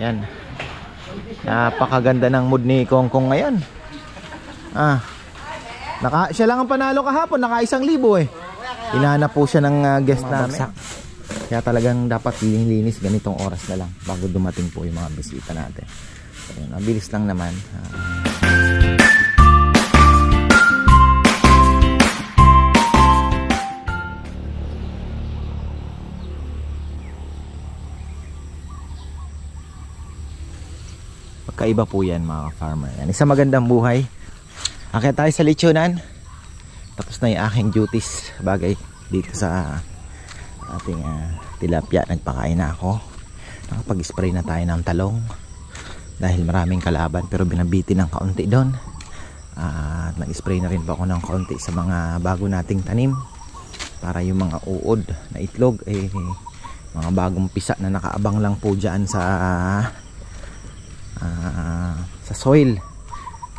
Ayan. Napakaganda ng mood ni Kongkong ngayon. Siya lang ang panalo kahapon, naka 1,000 eh. Hinahanap po siya ng guest namin. Kaya talagang dapat linis ganitong oras na lang bago dumating po yung mga bisita natin. So, yun, mabilis lang naman. Pagkaiba po yan mga farmer. Yan, isang magandang buhay. Akit tayo sa lechonan. Tapos na yung aking duties bagay dito sa ating tilapia. Nagpakain na ako. Nakapag-spray na tayo ng talong dahil maraming kalaban, pero binabiti ng kaunti doon. At nag-spray na rin po ako ng kaunti sa mga bago nating tanim para yung mga uod na itlog mga bagong pisa na nakaabang lang po dyan sa soil.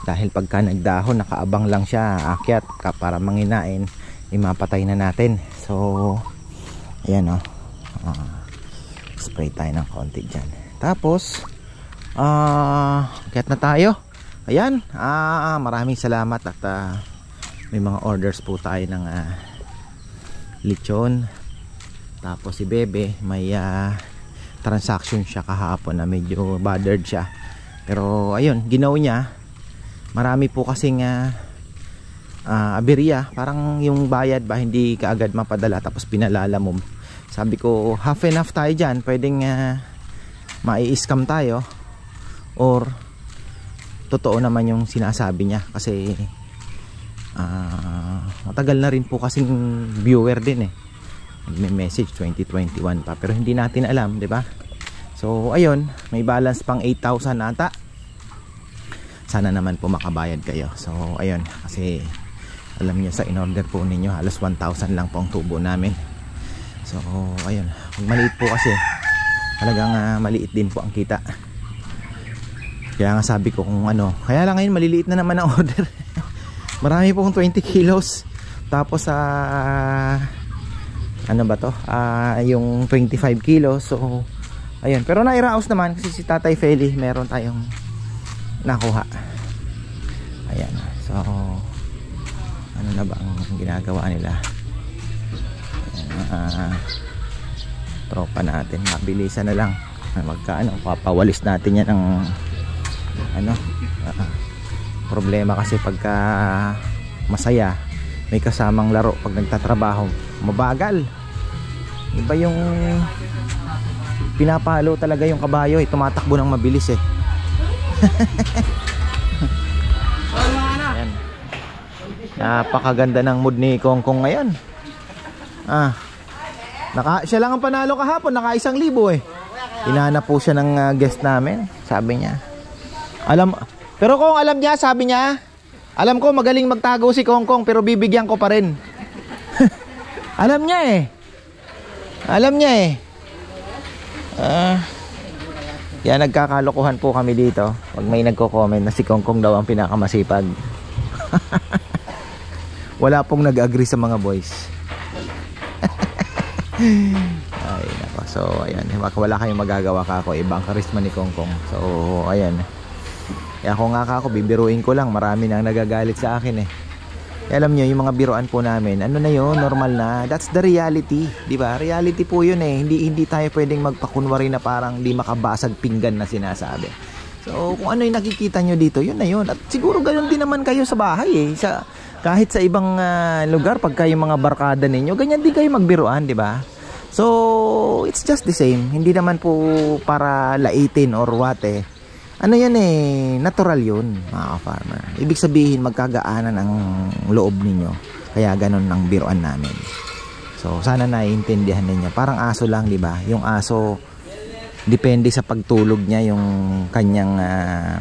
Dahil pagka nagdahon, nakaabang lang siya aakyat para manginain, mapatay na natin. So ayan spray tayo ng konti dyan. Tapos akyat na tayo. Ayan, maraming salamat at may mga orders po tayo ng lechon. Tapos si Bebe may transaction siya kahapon na medyo bothered siya, pero ayun, ginaw niya. Marami po kasing aberya, parang yung bayad ba hindi kaagad mapadala, tapos pinalala mo. Sabi ko half enough tayo dyan, pwedeng mai-scam tayo or totoo naman yung sinasabi niya, kasi matagal na rin po kasing viewer din may message 2021 pa, pero hindi natin alam, di ba? So ayun, may balance pang 8,000 ata. Sana naman po makabayad kayo. So ayun, kasi alam niyo sa in-order po ninyo halos 1,000 lang po ang tubo namin. So ayun, kung maliit po kasi talagang maliit din po ang kita. Kaya nga sabi ko kung kaya lang ngayon maliliit na naman ang order. Marami pong 20 kilos. Tapos ano ba to? Yung 25 kilos. So ayun, pero nairaos naman kasi si Tatay Feli meron tayong nakuha. Ayan. So ano na ba ang ginagawa nila? Ayan, tropa natin, mabilisan na lang. Papawalis natin yan ng problema kasi pagka masaya may kasamang laro, pag nagtatrabaho mabagal. Iba yung pinapalo talaga yung kabayo, tumatakbo ng mabilis Ayan. Napakaganda ng mood ni Kongkong ngayon. Siya lang ang panalo kahapon, naka 1,000 Hinahanap po siya ng guest namin. Sabi niya, pero kung alam niya, sabi niya, alam ko magaling magtago si Kongkong, pero bibigyan ko pa rin. Alam niya Alam niya Kaya nagkakalokohan po kami dito pag may nagko-comment na si Kongkong daw ang pinakamasipag. Wala pong nag-agree sa mga boys. Ay nako. So ayan, wala kayong magagawa kako, ibang karisma ni Kongkong. So ayan. Kaya ako nga kako, bibiruin ko lang, marami nang nagagalit sa akin Alam niyo yung mga biruan po namin, na yun, normal na. That's the reality, di ba? Reality po yun Hindi tayo pwedeng magpakunwari na parang di makabasag pinggan na sinasabi. So kung ano yung nakikita nyo dito, yun na yun. At siguro ganoon din naman kayo sa bahay kahit sa ibang lugar, pag kayo mga barkada ninyo, ganyan din kayo magbiruan, di ba? So it's just the same. Hindi naman po para laitin or what ano yan natural yun mga farmer. Ibig sabihin magkagaanan ang loob ninyo, kaya ganun ang biruan namin. So sana naiintindihan ninyo. Parang aso lang, di ba? Yung aso, depende sa pagtulog niya yung kanyang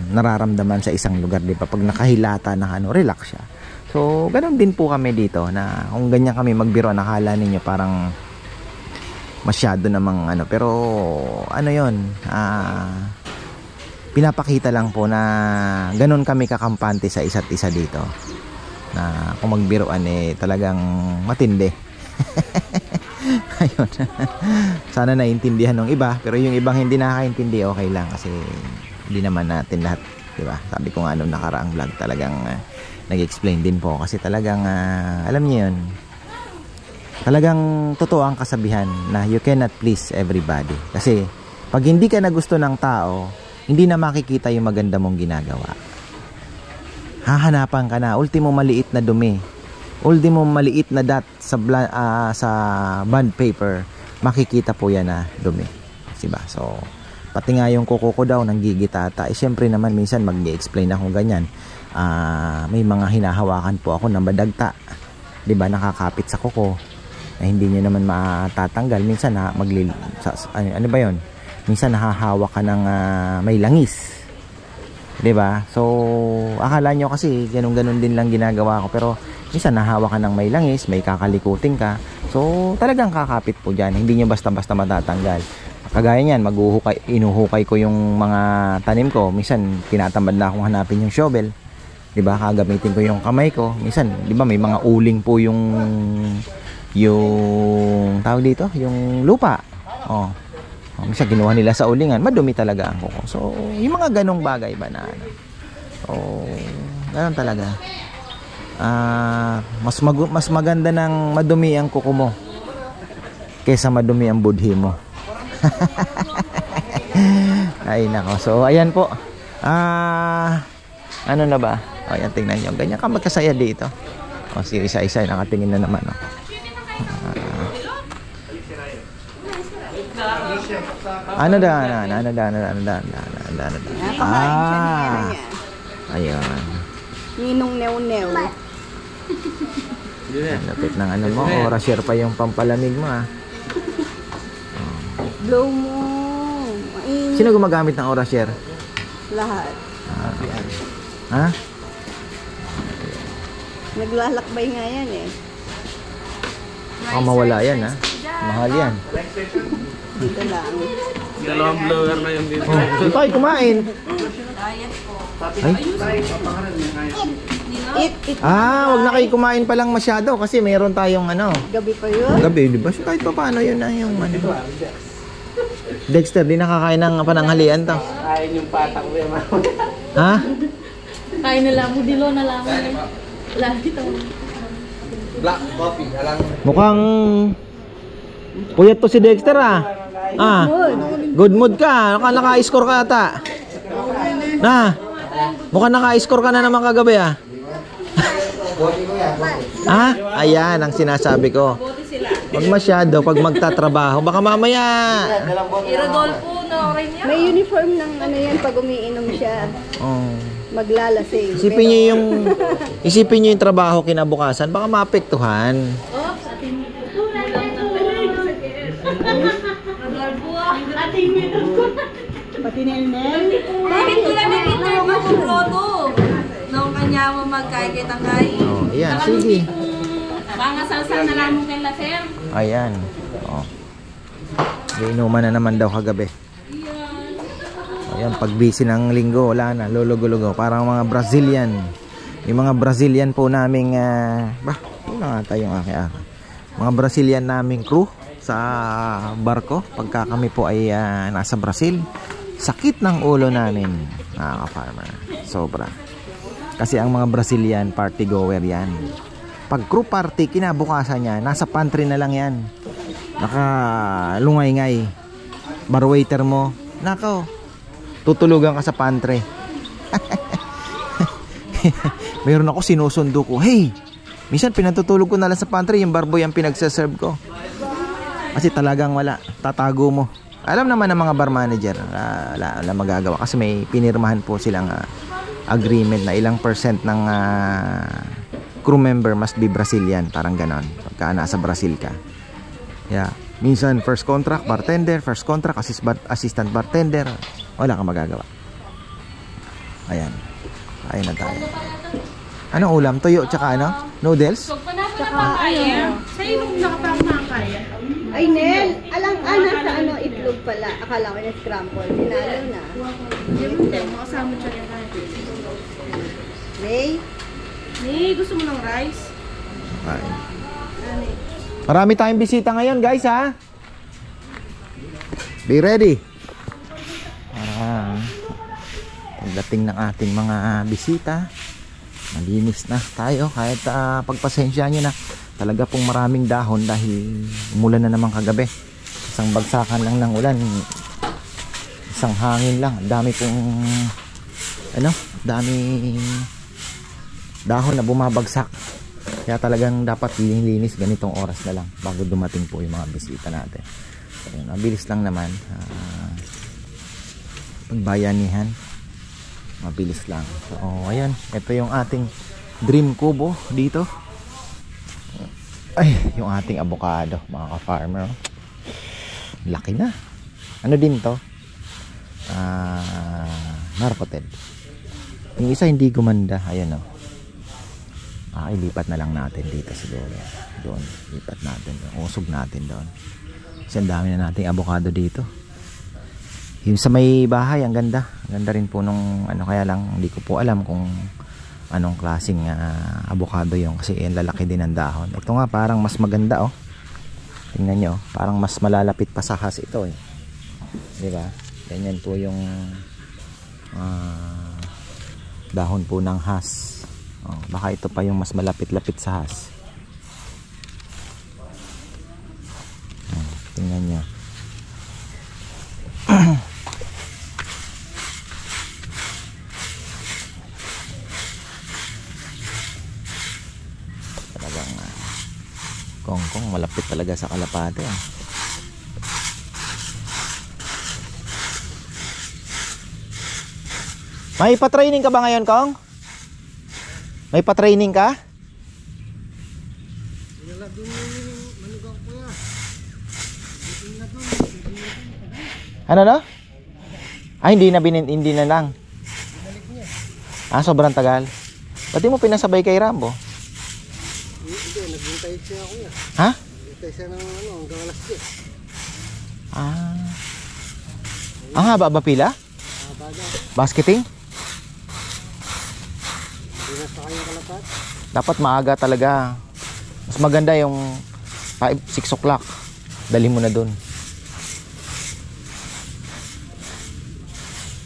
nararamdaman sa isang lugar, di ba? Pag nakahilata na relax siya. So ganun din po kami dito, na kung ganyan kami magbiruan, nakala ninyo parang masyado namang pero yun, pinapakita lang po na ganun kami kakampante sa isa't isa dito, na kung magbiruan talagang matindi. Ayun. Sana naiintindihan ng iba, pero yung ibang hindi nakakaintindi, okay lang kasi hindi naman natin lahat, 'di ba? Sabi ko nga nung nakaraang vlog, talagang nag-explain din po kasi talagang alam niyo 'yun. Talagang totoo ang kasabihan na you cannot please everybody. Kasi pag hindi ka na gusto ng tao, hindi na makikita yung maganda mong ginagawa. Hahanapan ka na, ultimo maliit na dumi, ultimo maliit na dot sa bond paper, makikita po yan na dumi. Diba? So, pati nga yung kuko ko daw nanggigitata. Siyempre naman minsan mag-explain ako ganyan. May mga hinahawakan po ako na madagta. Diba? Nakakapit sa kuko. Hindi niyo naman matatanggal. Minsan ano ba yon? Minsan nahahawak ka ng may langis. 'Di ba? So, akala nyo kasi ganun din lang ginagawa ko, pero minsan nahahawak ka ng may langis, may kakalikutin ka. So, talagang kakapit po diyan. Hindi niyo basta-basta matatanggal. Kagaya niyan, inuhukay ko yung mga tanim ko. Minsan tinatamad na akong hanapin yung shovel. 'Di ba? Gagamitin ko yung kamay ko. Minsan, 'di ba, may mga uling po yung tawag dito, yung lupa. Minsan kinuha nila sa ulingan, madumi talaga ang kuko. So, yung mga ganong bagay ba na ganon talaga. Mas maganda ng madumi ang kuko mo kaysa madumi ang budhi mo. Ay nako. So, ayan po. Ano na ba? Ayan, tingnan nyo. Ganyan ka magkasaya dito. Si isa-isa, nakatingin na naman. Ano da? Ayun. Ninong new-new. Lapit ng ano mo. Orasher pa yung pampalamig mo Blow mo. Sino gumagamit ng orasher? Lahat. Ha? Naglalakbay nga yan eh. Mawala yan Mahal yan. Dito lang. Dalawang blower na yung dito. Di tayo kumain. Wag na kayo kumain pa lang masyado kasi meron tayong Gabi pa yun? Gabi, di ba? So, kahit pa paano yun na yung Dexter, di nakakain ng pananghalian to. Kain yung patak mo yan. Ha? Kain na lang mo, dilo na lang. Lagi ito. Black coffee, alang. Mukhang puyat to si Dexter Good mood ka. Naka-score ka ata. Mukhang naka-score ka na naman kagabi Ayan ang sinasabi ko. Huwag masyado pag magtatrabaho. Baka mamaya Rodolfo, no rin yan. May uniform ng yan pag umiinom siya. Maglalasing. Isipin nyo yung trabaho kinabukasan. Baka maapektuhan. Oops, ating Rodolfo, ating Pati Nel. bakit ko lang nag-interview ko, Rodo? Nung kanya mo magkakitangay. Ayan, sige. Pangasalsal na lang mo kay Laser. Ayan. Inuman na naman daw kagabi. Ayan, pag busy ng linggo, wala na, lulugo-lugo. Parang mga Brazilian. Yung mga Brazilian po naming, yun na nga tayong mga Brazilian naming crew sa barko. Pagka kami po ay nasa Brazil, sakit ng ulo namin, mga ka-farmer. Sobra. Kasi ang mga Brazilian, party goer yan. Pag crew party, kinabukasan niya, nasa pantry na lang yan. Nakalungay-ngay. Bar waiter mo, nako, tutulugan ka sa pantry. Mayroon ako sinusundo ko. Hey, minsan pinatutulog ko na lang sa pantry, yung barboy ang pinagsaserve ko. Kasi talagang wala, tatago mo. Alam naman ng mga bar manager, wala magagawa. Kasi may pinirmahan po silang agreement na ilang percent ng crew member must be Brazilian. Parang ganon, pagka nasa Brazil ka. Yeah. Minsan first contract bartender, first contract assistant bartender. Wala kang magagawa. Ayan. Kain na tayo. Anong ulam? Tuyo tsaka noodles? Tsaka sa'yo nung nakapang kaya. Ay, Nel, nasa itlog pala. Akala ko na scramble. Sinalo na. Hindi, makasama siya rin. May? Gusto mo ng rice? Kain. Marami tayong bisita ngayon, guys, ha? Be ready. Para pagdating ng ating mga bisita, malinis na tayo. Kahit pagpasensya nyo na, talaga pong maraming dahon dahil umulan na naman kagabi. Isang bagsakan lang ng ulan, isang hangin lang. Dami pong daming dahon na bumabagsak. Kaya talagang dapat linis ganitong oras na lang bago dumating po yung mga bisita natin. So, yun, mabilis lang naman. Pagbayanihan, mabilis lang. So, ayan, ito yung ating dream kubo dito. Ay, yung ating avocado, mga ka-farmer. Laki na. Ano din to? Narcoted. Yung isa hindi gumanda. Ayan o. Ilipat na lang natin dito siguro. Doon, lipat natin. Usog natin doon. Kasi ang dami na nating avocado dito. Yung sa may bahay, ang ganda. Ang ganda rin po nung kaya lang hindi ko po alam kung anong klaseng avocado yung, kasi yung lalaki din ng dahon. Ito nga parang mas maganda oh. Tingnan nyo, parang mas malalapit pa sa has ito eh. Diba? Ganyan po yung dahon po ng has. Baka ito pa yung mas malapit-lapit sa has. Tingnan nyo. Talagang kongkong malapit talaga sa kalapate. May pa-training ka ba ngayon, Kong? May pa-training ka? Ano na? Hindi na lang. Sobrang tagal. Ba't di mo pinasabay kay Rambo? Hindi, naghintay siya ako yan. Ha? Naghintay siya ng hanggang alas 10. Ang haba ba pila? Basketing? Hindi na sa kanyang kalapat. Dapat maaga talaga. Mas maganda yung 5-6 o'clock. Dali mo na dun.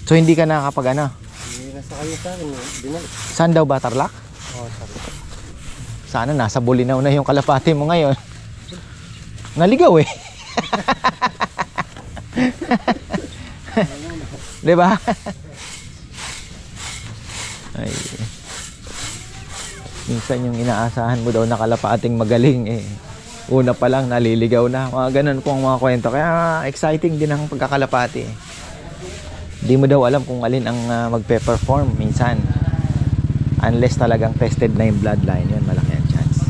So hindi ka nakakapag Hindi na sa kanya sa akin. Binalik. Saan daw ba? Tarlac? Oo, sabi. Sana nasa Bulinaw na yung kalapati mo ngayon. Naligaw eh. Diba? Ay. Minsan yung inaasahan mo daw na kalapating magaling eh. Una pa lang naliligaw na. Mga ganun po ang mga kwento. Kaya exciting din ang pagkakalapati eh. Hindi mo daw alam kung alin ang magpe-perform minsan. Unless talagang tested na yung bloodline, yun malaki ang chance.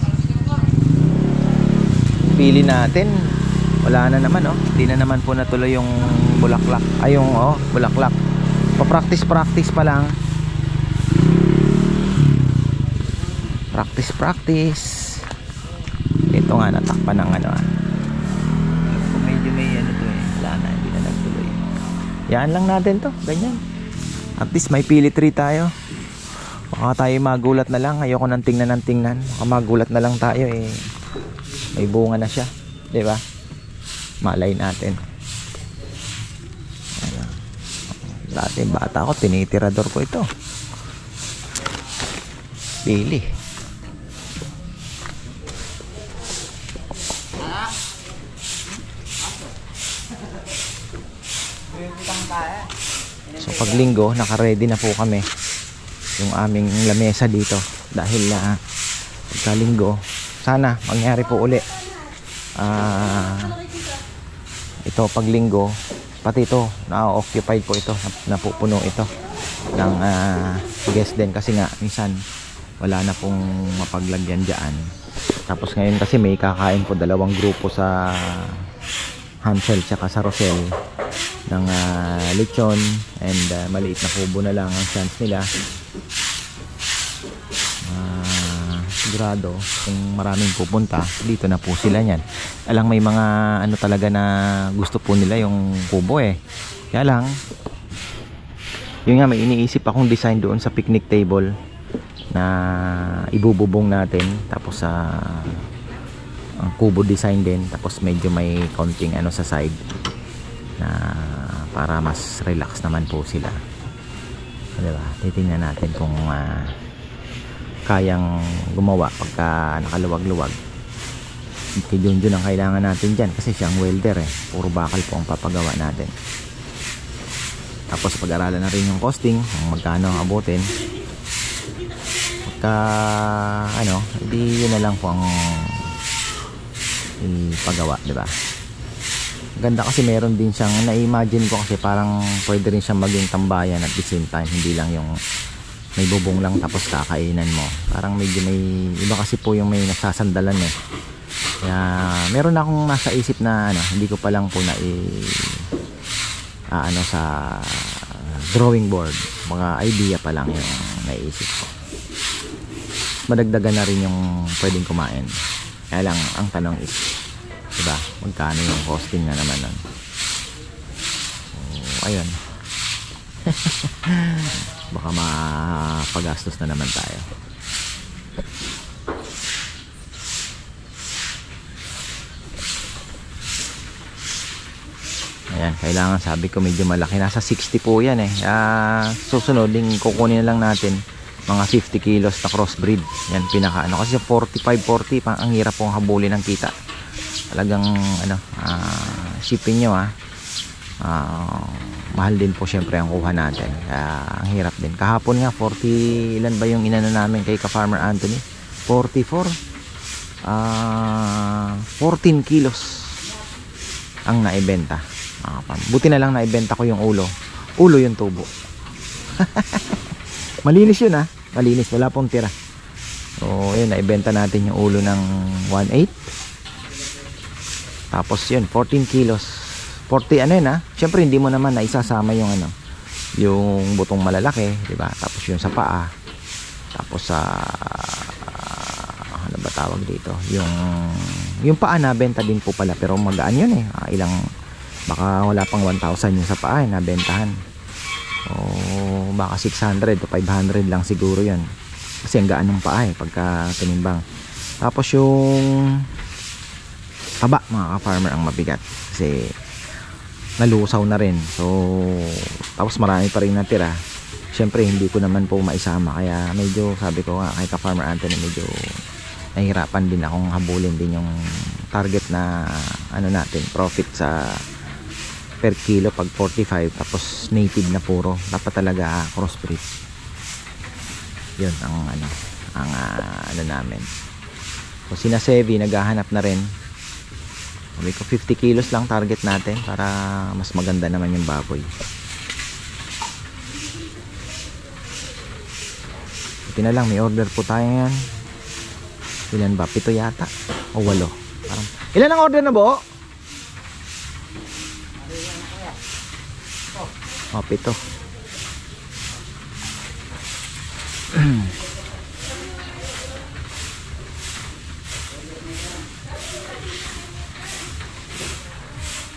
Pili natin, wala na naman oh. Hindi na naman po natuloy yung bulaklak. Ay yung bulaklak. Pa-practice pa lang. Practice. Ito nga natakpan ng medyo may to eh. Wala na, hindi na nagtuloy. Yan lang natin to, ganyan. At least may pili tree tayo. Baka tayo magulat na lang. Ayoko nang tingnan. Baka magulat na lang tayo eh. May bunga na siya, di ba? Malay natin. Dati bata ko, tinitirador ko ito. Pili. So pag linggo, naka-ready na po kami yung aming lamesa dito dahil pagka linggo sana mangyari po uli ito pag linggo, pati ito na-occupied po ito, napupuno ito ng guest din kasi nga minsan wala na pong mapaglagyan dyan. Tapos ngayon kasi may kakain po dalawang grupo sa Hansel tsaka sa Rosel ng lechon and maliit na kubo na lang ang chance nila. Sigurado kung maraming pupunta dito na po sila niyan. Alang may mga talaga na gusto po nila yung kubo eh. Kaya lang yun nga, may iniisip akong design doon sa picnic table na ibububong natin tapos ang kubo design din, tapos medyo may konting ano sa side na para mas relax naman po sila. Diba? Titingnan natin kung kayang gumawa pagka nakaluwag-luwag. Kay Junjun ang kailangan natin dyan kasi siyang welder eh. Puro bakal po ang papagawa natin. Tapos pag-aralan na rin yung costing, kung magkano ang abutin. Pagka ano, hindi yun na lang po ang ipagawa, di ba? Ganda kasi meron din siyang na-imagine ko kasi parang pwede rin siyang maging tambayan at the same time, hindi lang yung may bubong lang tapos kakainan mo. Parang medyo may iba kasi po yung may nagsasandalan eh. Kaya meron akong nasa isip na ano, hindi ko pa lang po na ano sa drawing board. Mga idea pa lang yung naisip ko. Madagdagan na rin yung pwedeng kumain. Kaya lang ang tanong is, diba, magkano yung costing na naman nun. So, ayun. Baka mapagastos na naman tayo. Ayan, kailangan, sabi ko medyo malaki, nasa 60 po yan eh. Susunod din kukunin na lang natin mga 50 kilos na crossbreed. Yan pinaka ano, kasi 45-40 pa ang hirap pong habulin ng kita. Talagang ano, shipping nyo mahal din po syempre ang kuha natin. Ang hirap din. Kahapon nga 40, ilan ba yung inano namin kay ka-Farmer Anthony? 44. 14 kilos ang naibenta. Buti na lang naibenta ko yung ulo. Ulo yung tubo. Malinis yun malinis, wala pong tira. So yun, naibenta natin yung ulo ng 1.8. Tapos yun, 14 kilos. 40 ano yun syempre hindi mo naman naisasama yung ano, yung butong malalaki, diba? Tapos yung sa paa. Tapos sa ano ba tawag dito? Yung paa nabenta din po pala, pero magaan yun eh. Ilang, baka wala pang 1,000 yung sa paa nabentahan. O baka 600 to 500 lang siguro yan, kasi ang gaan ng paa pagka tinimbang. Tapos yung taba, mga ka-farmer, ang mabigat kasi nalusaw na rin. So tapos marami pa rin natira. Syempre hindi ko naman po maisama, kaya medyo sabi ko nga kay ka-Farmer Anthony, medyo nahihirapan din akong habulin din yung target na ano natin, profit sa per kilo pag 45, tapos native na puro. Dapat talaga crossbreed. Yun ang ano, ang ano namin. So sina Sevi naghahanap na rin. Sabi ko 50 kilos lang target natin para mas maganda naman yung baboy. Ito na lang, may order po tayo yan. Ilan ba? 7 yata o 8? Parang, ilan ang order na po? 7.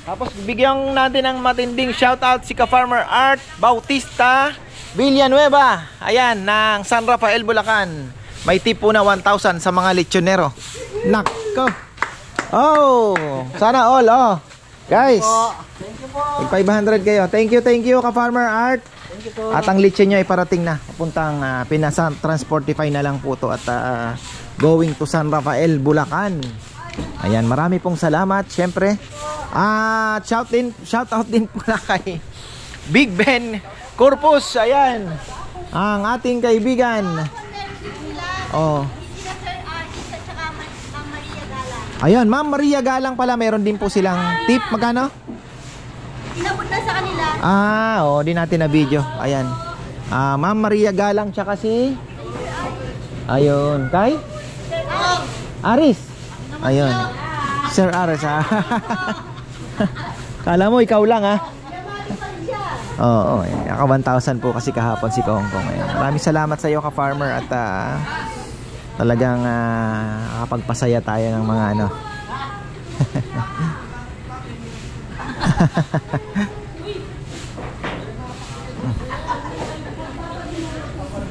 Tapos bigyan natin ng matinding shoutout si ka-Farmer Art Bautista Villanueva. Ayan, ng San Rafael, Bulacan. May tip po na 1,000 sa mga lechonero. Nako. Oh, sana all guys. Thank you po. 500 kayo. Thank you ka-Farmer Art. Thank you po. At ang lechon nyo ay parating na. Papuntang Pinasan Transportify na lang po to, at going to San Rafael, Bulacan. Ayan, marami pong salamat syempre. Shout out din po na kay Big Ben Corpus. Ayan, ang ating kaibigan. Ayan, Ma'am Maria Galang pala, meron din po silang tip. Magkano? Inabot na sa kanila. Di natin na video. Ayan, Ma'am Maria Galang tsaka si ayun, kay Aris. Ayun, Sir Aris Kala mo ikaw lang Oo, naka 1,000 po kasi kahapon si Kong Kong. Maraming salamat sa iyo ka-Farmer, at talagang nakapagpasaya tayo ng mga ano.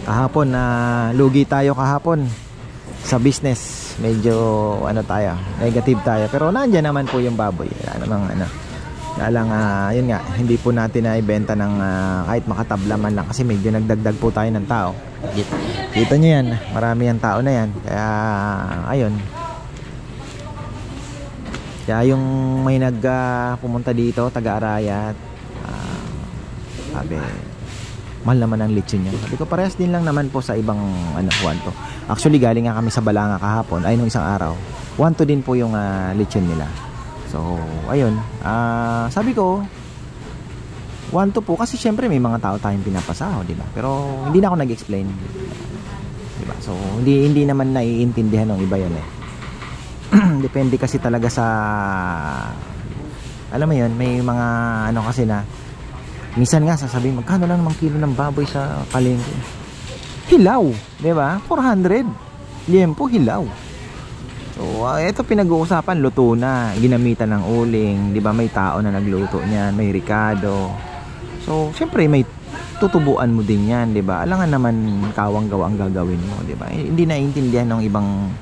Kahapon lugi tayo kahapon sa business. medyo ano tayo, negative tayo. Pero nandiyan naman po yung baboy. Wala namang ano. Lang, yun nga, hindi po natin na ibenta ng kahit makatablaman lang kasi medyo nagdagdag po tayo ng tao. Kita nyo yan, marami ang tao na yan. Kaya, ayun. Kaya yung may pumunta dito, taga-Arayat, sabi, mahal naman ang lechon niya. Sabi ko, parehas din lang naman po sa ibang kwanto. Actually, galing nga kami sa Balanga kahapon, ay nung isang araw. 1 to din po yung lechon nila. So, ayun. Sabi ko, 1 to po kasi syempre may mga tao tayong pinapasaho, di ba? Pero hindi na ako nag-explain. Di ba? So, hindi naman naiintindihan ng iba yun eh. Depende kasi talaga sa, alam mo yun, may mga ano kasi na minsan nga sasabihin, magkano lang namang kilo ng baboy sa palengke? Hilaw, di ba? 400 liempo hilaw. So, ito pinag-uusapan, luto na, ginamitan ng uling, di ba? May tao na nagluto niyan, may ricado. So, syempre may tutubuan mo din yan, di ba? Alangan naman kawang-gawa ang gagawin mo, di ba? Hindi naiintindihan ng ibang,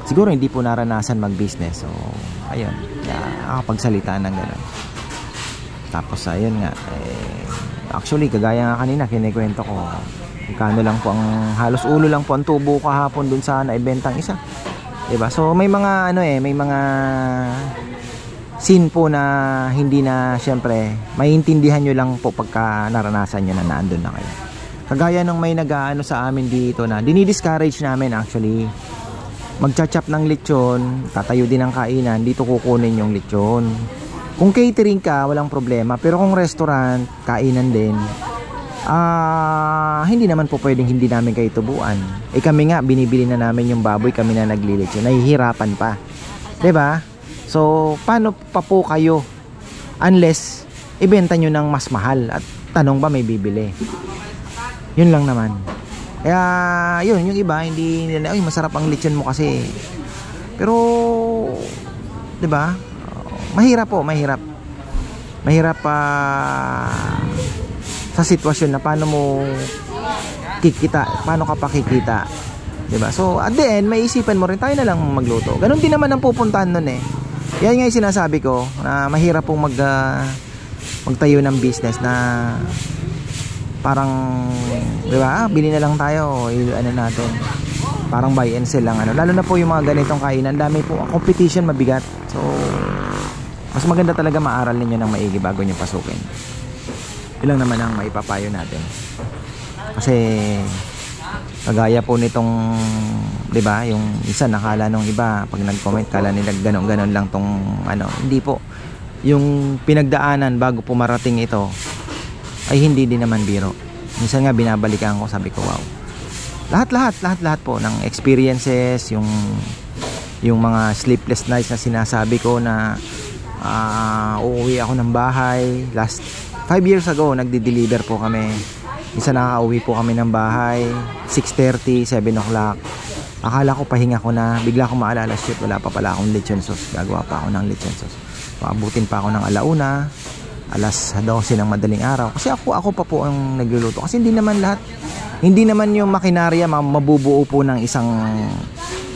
siguro hindi po naranasan mag-business. So, ayun, nakakapagsalita ng gano'n. Tapos, ayun nga, actually, kagaya nga kanina, kinikwento ko, kano lang po ang, halos ulo lang po ang tubo kahapon dun sa naibentang isa. Diba? So may mga may mga scene po na hindi na syempre maiintindihan nyo lang po pagka naranasan nyo na naandun na kayo. Kagaya nung may nag-aano sa amin dito na dinidiscourage namin actually magcha-chop ng lechon, tatayo din ng kainan, dito kukunin yung lechon. Kung catering ka, walang problema, pero kung restaurant, kainan din, hindi naman po pwedeng hindi namin kayo tubuan. Kami nga binibili na namin yung baboy, kami na naglilitsyo, nahihirapan pa, 'di ba? So paano pa po kayo unless ibenta nyo ng mas mahal at tanong ba may bibili? Yun lang naman. Kaya yun, yung iba hindi nila, ay masarap ang lechon mo kasi, pero 'di ba? Mahirap po, mahirap pa sa sitwasyon na paano mo kikita, paano ka pa kikita, 'di ba? So at the end, may isipan mo rin, tayo na lang magluto. Ganun din naman ang pupuntahan nun eh. Yan nga yung sinasabi ko, na mahirap pong magtayo ng business na parang, 'di ba? Bili na lang tayo, natin. Parang buy and sell lang lalo na po yung mga ganitong kainan, dami po ang competition, mabigat. So mas maganda talaga maaral ninyo ng maigi bago nyo pasukin. Ilang naman ang maipapayo natin. Kasi kagaya po nitong, 'di ba, yung isa nakala nung iba pag nag-comment kala nila ganon lang tong hindi po. Yung pinagdaanan bago pumarating ito ay hindi din naman biro. Minsan nga binabalikan ko, sabi ko wow. Lahat po ng experiences, yung mga sleepless nights na sinasabi ko na uuwi ako ng bahay. Last 5 years ago, nagde-deliver po kami. Isa nakaka-uwi po kami ng bahay 6:30, 7 o'clock. Akala ko pahinga ko na, bigla ko maalala, shit, wala pa pala akong lechon sauce. Gagawa pa ako ng lechon sauce. Paabutin pa ako ng alauna, alas 12 ng madaling araw. Kasi ako pa po ang nagluluto. Kasi hindi naman yung makinarya mabubuo po ng isang,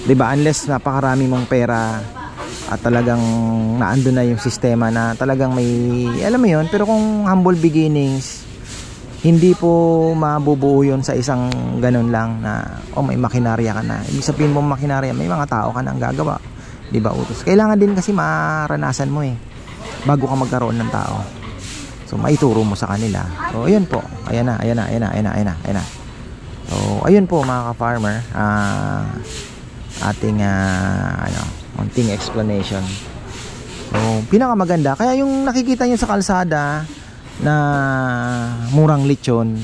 'di ba, unless napakarami mong pera at talagang naandun na yung sistema na talagang may, alam mo yun. Pero kung humble beginnings, hindi po mabubuo yun sa isang ganun lang na may makinarya ka na. Ibig sabihin mo makinarya, may mga tao ka nang gagawa, di ba, utos. Kailangan din kasi maranasan mo bago ka magkaroon ng tao. So maituro mo sa kanila. So ayun po, ayan na. So ayun po mga ka-farmer, ating konting explanation. So pinakamaganda, kaya yung nakikita nyo sa kalsada na murang lechon,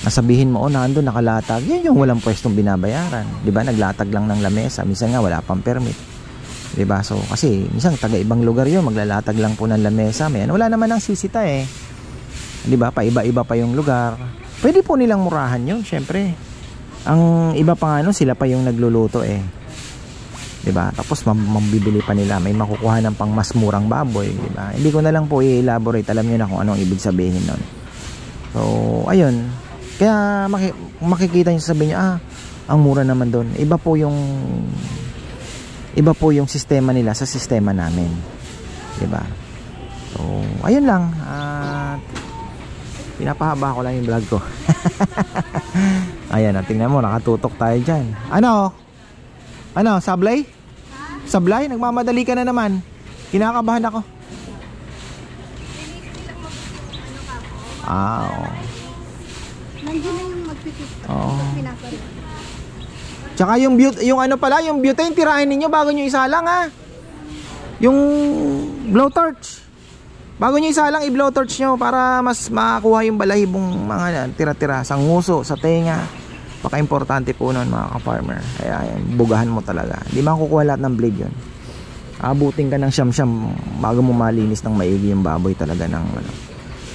nasabihin mo nandun nakalatag, yun yung walang pwestong binabayaran, di ba? Naglatag lang ng lamesa, minsan nga wala pang permit, di ba? So kasi minsan taga ibang lugar yun, maglalatag lang po ng lamesa, wala naman ang sisita di ba? Paiba-iba pa yung lugar, pwede po nilang murahan yun. Syempre ang iba pa nga sila pa yung nagluluto diba? Tapos mambibili pa nila, may makukuha ng pang mas murang baboy, diba? Hindi ko na lang po i-elaborate, alam niyo na kung anong ibig sabihin nun. So ayun, kaya makikita niyo, sabihin niyo ang mura naman doon. Iba po yung iba po yung sistema nila sa sistema namin, 'di ba? So ayun lang, pinapahaba ko lang yung vlog ko. Ayan, tingnan mo, nakatutok tayo dyan. Ano, sablay? Sablay? Nagmamadali ka na naman. Kinakabahan ako. Oo. Nandiyan na yung magpipit. Oo. Pinaparin. Tsaka yung yung butane, tirahin ninyo bago nyo isalang, ha. Yung blowtorch. Bago nyo isalang, i-blowtorch nyo para mas makakuha yung balahibong mga tira-tira sa nguso, sa tenga. Baka importante po nun, mga ka-farmer. Kaya yan, bugahan mo talaga. Hindi makukuha lahat ng blade yun. Abutin ka ng siyam-siyam bago mo malinis ng maigi yung baboy talaga ng ano.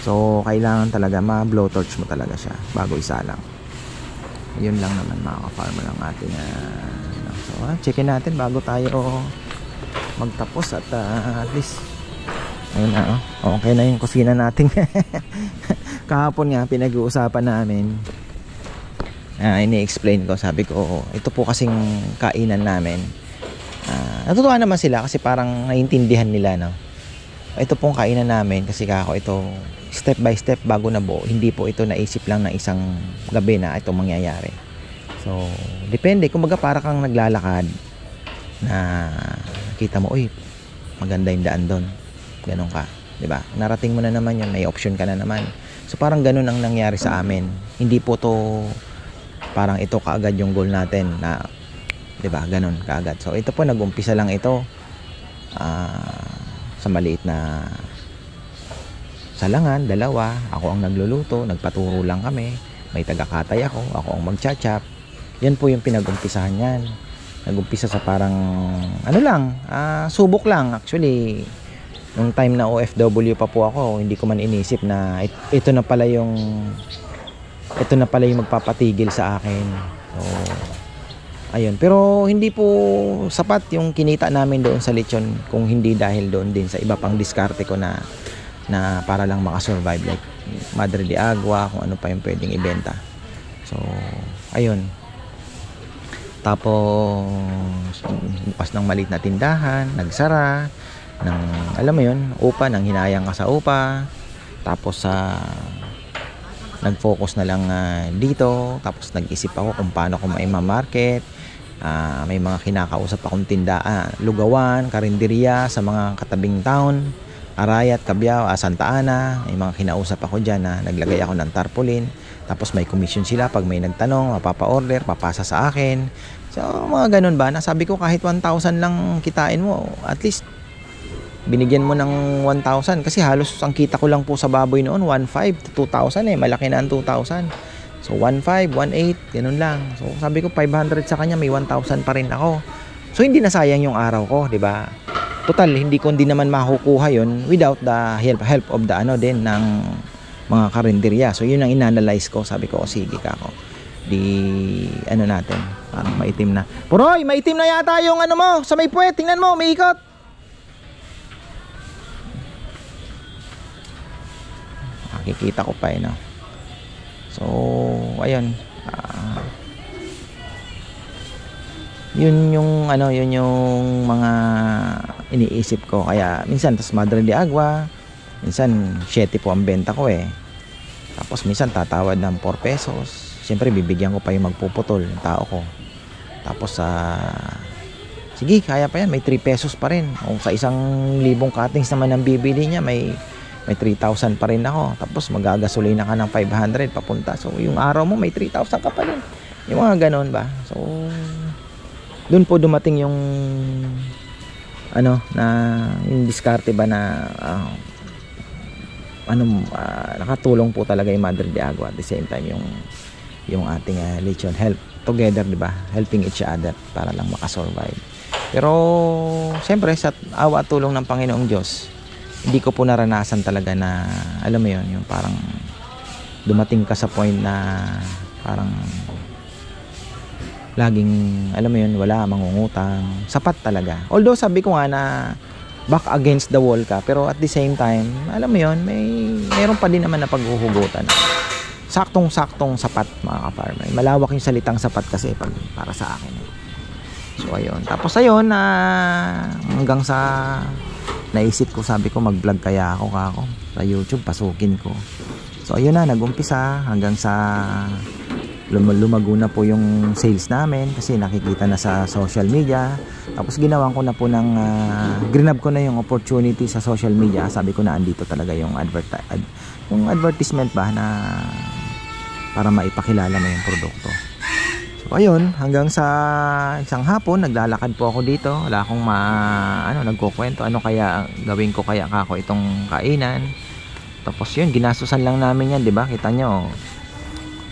So kailangan talaga ma-blowtorch mo talaga siya bago isalang. Yun lang naman, mga ka-farmer, ang ating so checkin natin bago tayo magtapos at least ayun na, okay na yung kusina natin. Kahapon nga pinag-uusapan namin, ini-explain ko, sabi ko ito po kasing kainan namin, natutuwa naman sila kasi parang naiintindihan nila, no? Ito pong kainan namin kasi kako ito step by step bago na buo. Hindi po ito naisip lang ng isang gabi na ito mangyayari. So depende, kumbaga para kang naglalakad na kita mo, uy, maganda yung daan doon, ganun ka, di ba? Narating mo na naman yun, may option ka na naman. So parang ganun ang nangyari sa amin. Hindi po to parang ito kaagad yung goal natin na, di ba, ganun kaagad. So ito po, nag-umpisa lang ito sa maliit na salangan, dalawa, ako ang nagluluto, nagpaturo lang kami, may tagakatay ako ang magchachap. Yan po yung pinag-umpisahan yan. Nag-umpisa sa parang ano lang, subok lang. Actually, nung time na OFW pa po ako, hindi ko man inisip na ito na pala yung magpapatigil sa akin. So ayun, pero hindi po sapat yung kinita namin doon sa lechon kung hindi dahil doon din sa iba pang diskarte ko na para lang makasurvive, like Madre de Agua, kung ano pa yung pwedeng ibenta. So ayun, tapos bukas ng maliit na tindahan, nagsara ng, alam mo yun, upa, nang hinayang ka sa upa. Tapos nag-focus na lang dito. Tapos nag-isip ako kung paano ko ma-market. May mga kinakausap akong tindahan, lugawan, karinderya sa mga katabing town, Arayat, Cabiao, Santa Ana. May mga kinausap ako dyan na naglagay ako ng tarpaulin. Tapos may commission sila pag may nagtanong, mapapa-order, papasa sa akin. So mga ganun ba, nasabi ko kahit 1,000 lang kitain mo, at least binigyan mo ng 1,000. Kasi halos ang kita ko lang po sa baboy noon 1,500 to 2,000 malaki na ang 2,000. So 1,500, 1,800, ganun lang. So sabi ko 500 sa kanya, may 1,000 pa rin ako. So hindi na sayang yung araw ko, di ba? Total, hindi ko din naman makukuha yun without the help of the din ng mga karinderya. So yun ang inanalyze ko. Sabi ko, sige kako, di natin, parang maitim na. Puroy, maitim na yata yung mo sa may puwet. Tingnan mo, may ikot. Makikita ko pa no? So ayun, yun yung mga iniisip ko. Kaya minsan tas Madre de Agua, minsan 7 po ang benta ko Tapos minsan tatawad ng 4 pesos. Siyempre bibigyan ko pa yung magpuputol ng tao ko. Tapos sige, kaya pa yan, may 3 pesos pa rin. O sa 1,000 cuttings naman ang bibili niya, may 3,000 pa rin ako. Tapos magagasolina ka ng 500 papunta. So yung araw mo may 3,000 ka pa rin. Yung mga ganon ba? So doon po dumating yung na yung diskarte ba na nakatulong po talaga yung Madre de Agua. At the same time yung ating lechon, help together, di ba? Helping each other para lang makasurvive. Pero siyempre sa awa at tulong ng Panginoong Diyos, hindi ko po naranasan talaga na, alam mo yun, yung parang dumating ka sa point na parang laging, alam mo yun, wala, mangungutang, sapat talaga. Although sabi ko nga na back against the wall ka, pero at the same time, alam mo yun, mayroon pa din naman na paghuhugutan. Saktong-saktong sapat, mga ka-farmer. Malawak yung salitang sapat kasi para sa akin. So ayun, tapos ayun hanggang sa naisip ko, sabi ko mag-vlog kaya ako kako sa YouTube, pasukin ko. So ayun na, nag-umpisa hanggang sa lumago na po yung sales namin kasi nakikita na sa social media. Tapos ginawan ko na po ng grinab ko na yung opportunity sa social media. Sabi ko na andito talaga yung advertisement ba na para maipakilala mo yung produkto. So ayun, hanggang sa isang hapon naglalakad po ako dito. Wala akong nagkukwento ano kaya gawin ko kaya kako itong kainan. Tapos yun, ginastusan lang namin yan, 'di ba? Kita nyo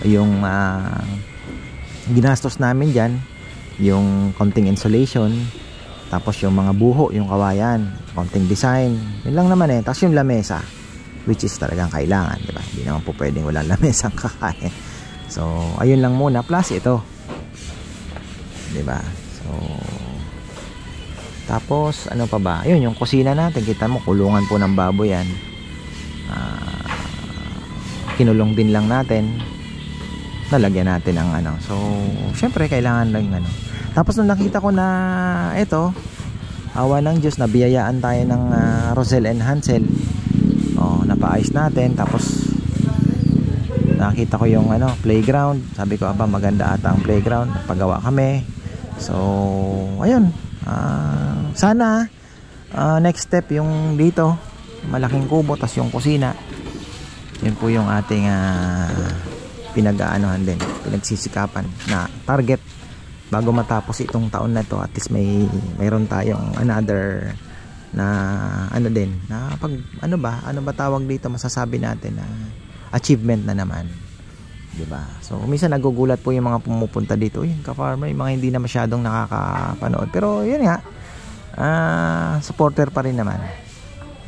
yung ginastos namin diyan, yung konting insulation, tapos yung mga buho, yung kawayan, konting design. Yun lang naman Tapos yung lamesa, which is talagang kailangan, 'di ba? Hindi naman po pwedeng wala lamesang kakain. So, ayun lang muna plus ito. 'Di ba? So, tapos ano pa ba? Ayun yung kusina natin, kita mo kulungan po ng baboy yan. Kinulong din lang natin. Nalagyan natin ang So, syempre kailangan lang Tapos nung nakita ko na ito, awa ng Diyos, nabiyayaan tayo ng Rosel and Hansel. Napaayos natin. Tapos nakita ko yung playground. Sabi ko, maganda ata ang playground. Napagawa kami. So, ayun. Sana next step yung dito, malaking kubo, tas yung kusina. Yun po yung ating pinag-aanohan din, pinagsisikapan na target bago matapos itong taon na to. At least mayroon tayong another na din na pag ano ba tawag dito, masasabi natin na achievement na naman, di ba? So minsan nagugulat po yung mga pumupunta dito, yung ka-farmer, yung mga hindi na masyadong nakakapanood, pero yun nga, supporter pa rin naman.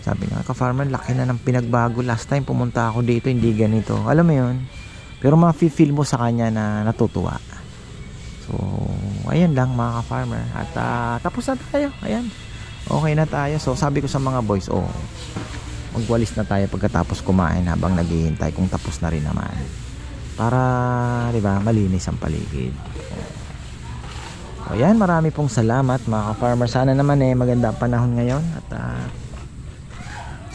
Sabi nga, ka-farmer, laki na ng pinagbago, last time pumunta ako dito hindi ganito, alam mo yun, pero ma-feel mo sa kanya na natutuwa. So ayun lang mga ka-farmer, at tapos na tayo, ayan, okay na tayo. So sabi ko sa mga boys, magwalis na tayo pagkatapos kumain habang naghihintay kung tapos na rin naman, para di ba malinis ang paligid. So ayan, marami pong salamat mga ka-farmer. Sana naman maganda ang panahon ngayon, at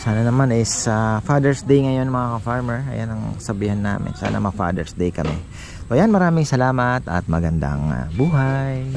sana naman is Father's Day ngayon mga ka-farmer. Ayan ang sabihan namin, sana ma-Father's Day kami. So ayan, maraming salamat at magandang buhay.